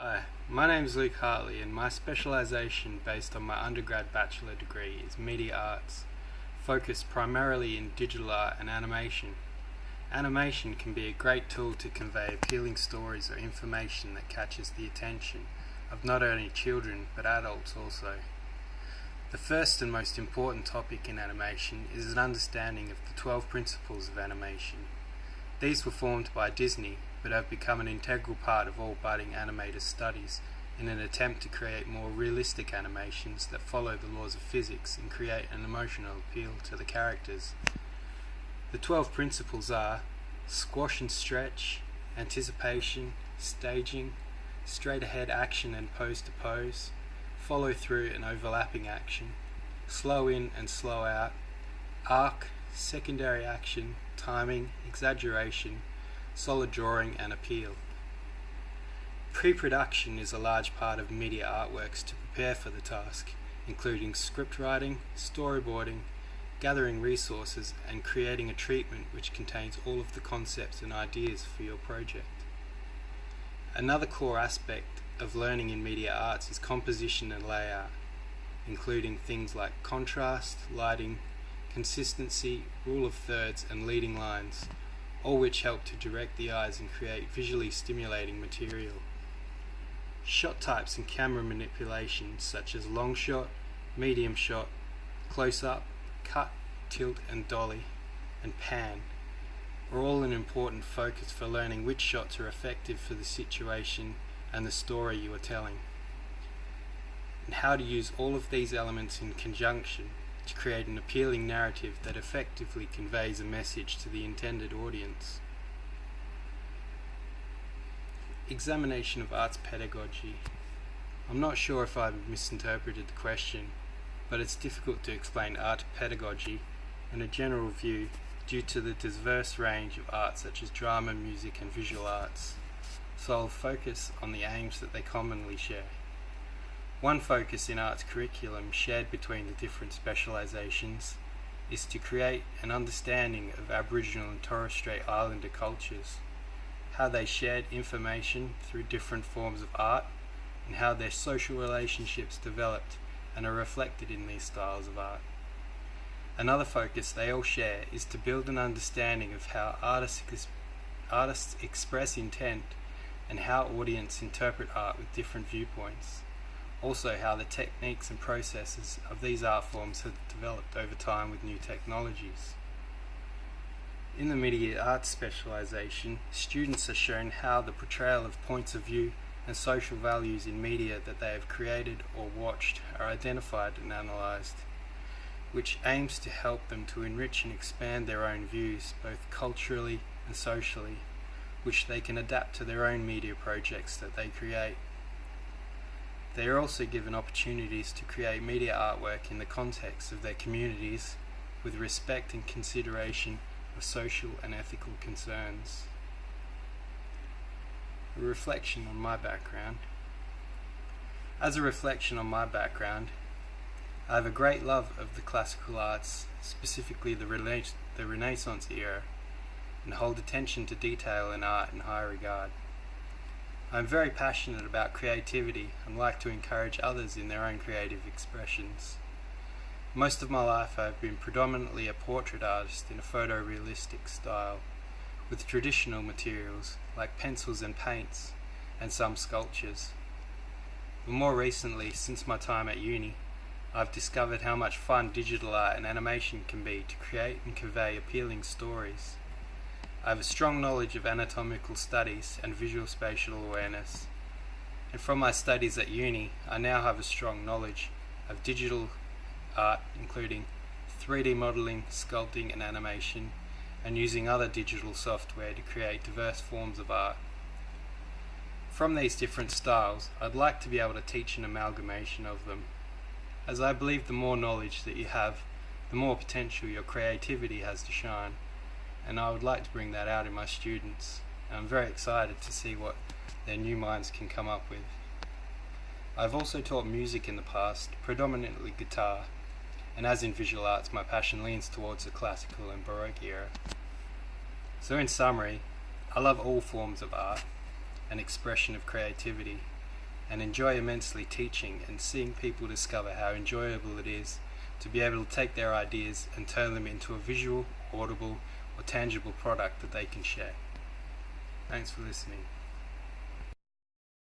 Hi, my name is Luke Hartley and my specialisation based on my undergrad bachelor degree is media arts, focused primarily in digital art and animation. Animation can be a great tool to convey appealing stories or information that catches the attention of not only children but adults also. The first and most important topic in animation is an understanding of the 12 principles of animation. These were formed by Disney but have become an integral part of all budding animators' studies in an attempt to create more realistic animations that follow the laws of physics and create an emotional appeal to the characters. The 12 principles are squash and stretch, anticipation, staging, straight ahead action and pose to pose, follow through and overlapping action, slow in and slow out, arc, secondary action, timing, exaggeration, solid drawing and appeal. Pre-production is a large part of media artworks to prepare for the task, including script writing, storyboarding, gathering resources and creating a treatment which contains all of the concepts and ideas for your project. Another core aspect of learning in media arts is composition and layout, including things like contrast, lighting, consistency, rule of thirds and leading lines, all which help to direct the eyes and create visually stimulating material. Shot types and camera manipulations such as long shot, medium shot, close-up, cut, tilt and dolly, and pan are all an important focus for learning which shots are effective for the situation and the story you are telling, and how to use all of these elements in conjunction to create an appealing narrative that effectively conveys a message to the intended audience. Examination of arts pedagogy. I'm not sure if I've misinterpreted the question, but it's difficult to explain art pedagogy in a general view due to the diverse range of arts such as drama, music and visual arts, so I'll focus on the aims that they commonly share. One focus in arts curriculum shared between the different specialisations is to create an understanding of Aboriginal and Torres Strait Islander cultures, how they shared information through different forms of art, and how their social relationships developed and are reflected in these styles of art. Another focus they all share is to build an understanding of how artists express intent and how audiences interpret art with different viewpoints. Also how the techniques and processes of these art forms have developed over time with new technologies. In the media arts specialisation, students are shown how the portrayal of points of view and social values in media that they have created or watched are identified and analysed, which aims to help them to enrich and expand their own views, both culturally and socially, which they can adapt to their own media projects that they create. They are also given opportunities to create media artwork in the context of their communities with respect and consideration of social and ethical concerns. A reflection on my background. As a reflection on my background, I have a great love of the classical arts, specifically the Renaissance era, and hold attention to detail in art in high regard. I am very passionate about creativity and like to encourage others in their own creative expressions. Most of my life I have been predominantly a portrait artist in a photorealistic style, with traditional materials like pencils and paints, and some sculptures. But more recently, since my time at uni, I've discovered how much fun digital art and animation can be to create and convey appealing stories. I have a strong knowledge of anatomical studies and visual spatial awareness, and from my studies at uni I now have a strong knowledge of digital art, including 3D modelling, sculpting and animation, and using other digital software to create diverse forms of art. From these different styles, I'd like to be able to teach an amalgamation of them, as I believe the more knowledge that you have, the more potential your creativity has to shine. And I would like to bring that out in my students, and I'm very excited to see what their new minds can come up with. I've also taught music in the past, predominantly guitar, and as in visual arts my passion leans towards the classical and Baroque era. So in summary, I love all forms of art and expression of creativity, and enjoy immensely teaching and seeing people discover how enjoyable it is to be able to take their ideas and turn them into a visual, audible, or tangible product that they can share. Thanks for listening.